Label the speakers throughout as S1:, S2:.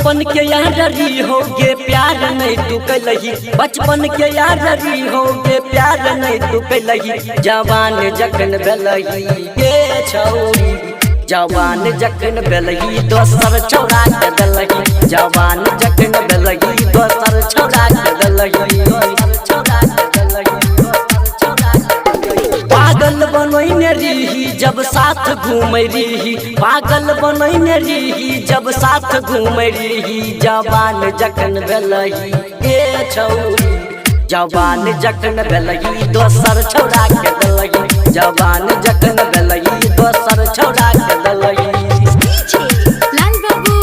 S1: बचपन के यारी हो गे प्यार नहीं तू कैलही, बचपन के यारी हो गे प्यार नहीं तू कैलही। जवान जखन भेलही गे छौरी, जवान जखन भेलही दोसर छौरा के देलही। जवान जखन भेलही दोसर छौरा के देलही। पागल बनैने रही जब साथ घूमै रही, पागल बनैने रही जब साथ घूमै रही। जवान जखन भेलही गे छौरी, जवान जखन भेलही दोसर छौरा के देलही। जवान जखन भेलही दोसर छौरा के देलही।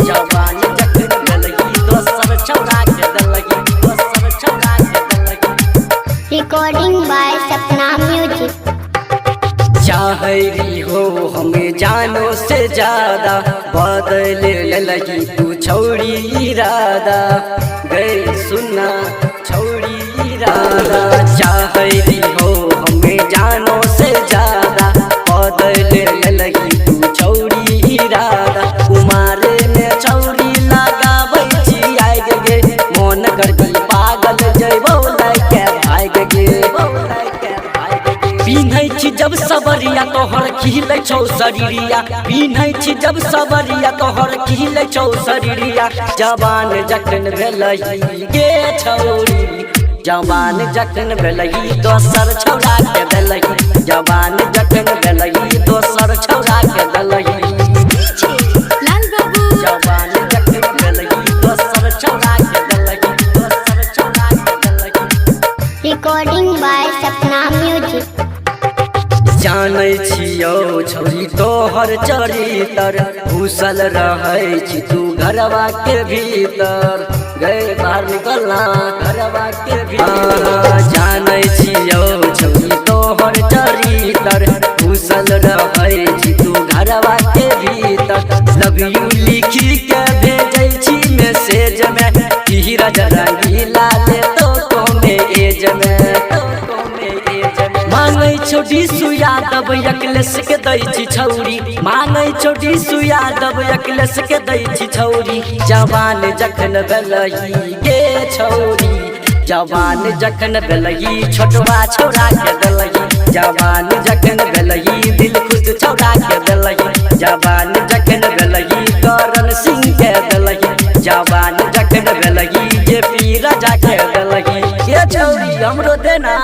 S1: जवान जखन भेलही दोसर छौरा के देलही, दोसर छौरा के देलही।
S2: Recording by Sapna music.
S1: चाहरी हो हमें जानो से ज्यादा, बदल लगी तू छौड़ी इरादा। गए सुना छौड़ी इरादा, चाहरी हो हमें जानो से ज्यादा, बदल लगी तू छौड़ी इरादा। कुमारे में छौड़ी लगाबै छी आइ गे, मन करती पागल जैबौ लैके भाग गे। पिन्है छी जब सबरिया तोहर खिलै छौ शरीरिया, पिन्है छी जब सबरिया तोहर खिलै छौ शरीरिया। जवान जखन भेलही गे छौरी, जवान जखन भेलही दोसर छौरा के देलही। जवान जखन भेलही दोसर छौरा के देलही। जवान जखन भेलही दोसर छौरा के देलही, दोसर छौरा के देलही।
S2: Recording by Sapna music.
S1: जानै छियौ छौरी तोहर चरितर, घुसल रहै छी तू घरवा के भीतर। गए बाहर निकलना घरवा के भीतर। जानै छियौ छौरी तोहर चरितर, घुसल रहै छी तू घरवा के भीतर। लव यू लिखी के भेजै छी मैसेज में, धीरज रंगीला ले तो में एज में। मांगै छोटी सुयादब अखिलेश के दै छी छौरी, मांगै छोटी सुयादब अखिलेश के दै छी छौरी। जवान जखन भेलही गे छौरी, जवान जखन भेलही छोटवा छौरा के देलही। जवान जखन भेलही दिल खुश छौरा के देलही। जवान जखन भेलही करण सिंह के देलही। जवान जखन भेलही जे पी राजा के देलही। ये छौरी हमरो देना।